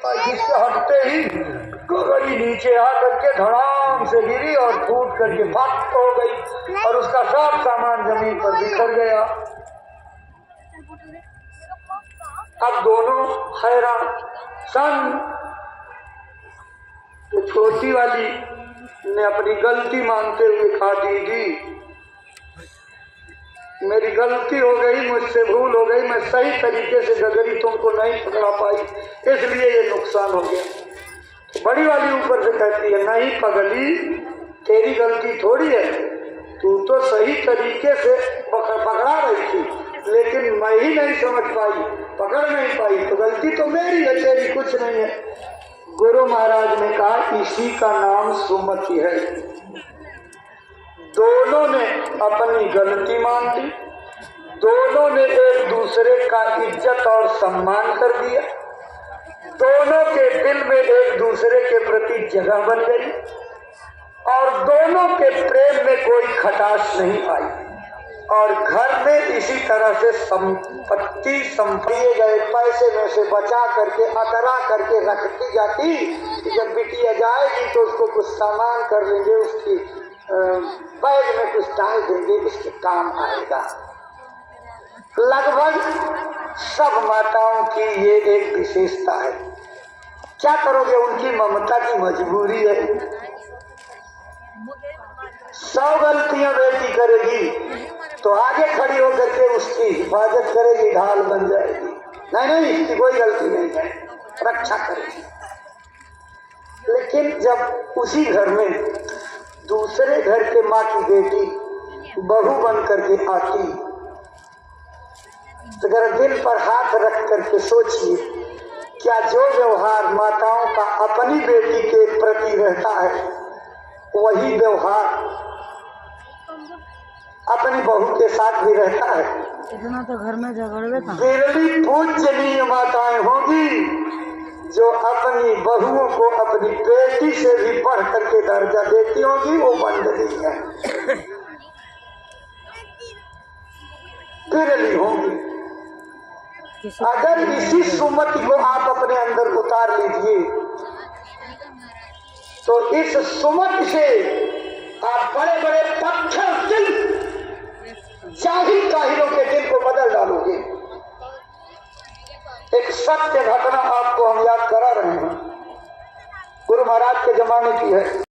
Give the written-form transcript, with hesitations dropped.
जिससे हटते ही गगरी नीचे आकर के धड़ाम से गिरी और फूट करके फट हो गई और उसका सब सामान जमीन पर बिखर गया। अब दोनों हैरान सन। तो छोटी वाली ने अपनी गलती मानते हुए कहा, दीदी मेरी गलती हो गई, मुझसे भूल हो गई, मैं सही तरीके से गगरी तुमको नहीं पकड़ा पाई, इसलिए ये नुकसान हो गया। बड़ी वाली ऊपर से कहती है, नहीं पगली, तेरी गलती थोड़ी है, तू तो सही तरीके से पकड़ा रही थी, लेकिन मैं ही नहीं समझ पाई, पकड़ नहीं पाई, तो गलती तो मेरी है, तेरी कुछ नहीं है। गुरु महाराज ने कहा, इसी का नाम सुमति है। दोनों ने अपनी गलती मान ली, दोनों ने एक दूसरे का इज्जत और सम्मान कर दिया, दोनों के दिल में एक दूसरे के प्रति जगह बन गई और दोनों के प्रेम में कोई खटास नहीं आई और घर में इसी तरह से संपत्ति संभाले गए पैसे में से बचा करके अतरा करके रखती जाती कि जब बिटिया जाएगी तो उसको कुछ सामान कर लेंगे, उसकी बैग में कुछ डाल देंगे, इसके काम आएगा। लगभग सब माताओं की ये एक विशेषता है। क्या करोगे, उनकी ममता की मजबूरी है। 100 गलतियां बेटी करेगी तो आगे खड़ी होकर के उसकी हिफाजत करेगी, ढाल बन जाएगी। नहीं, इसकी कोई गलती नहीं है, रक्षा करेगी। लेकिन जब उसी घर में दूसरे घर के माँ की बेटी बहू बन करके आती, तो अगर दिल पर हाथ रख करके सोचिए, क्या जो व्यवहार माताओं का अपनी बेटी के प्रति रहता है, वही व्यवहार अपनी बहू के साथ भी रहता है। इतना तो घर में झगड़े था। विरली पूजनीय माताएं होगी जो अपनी बहुओं को अपनी बेटी से भी बढ़ करके दर्जा देती होगी, वो मंडली है, विरली होंगी। अगर इसी सुमति को आप अपने अंदर उतार लीजिए तो इस सुमति से आप बड़े बड़े पत्थर दिल जाहिल काहिलों के दिल को बदल डालोगे। एक सत्य घटना आपको हम याद करा रहे हैं, गुरु महाराज के जमाने की है।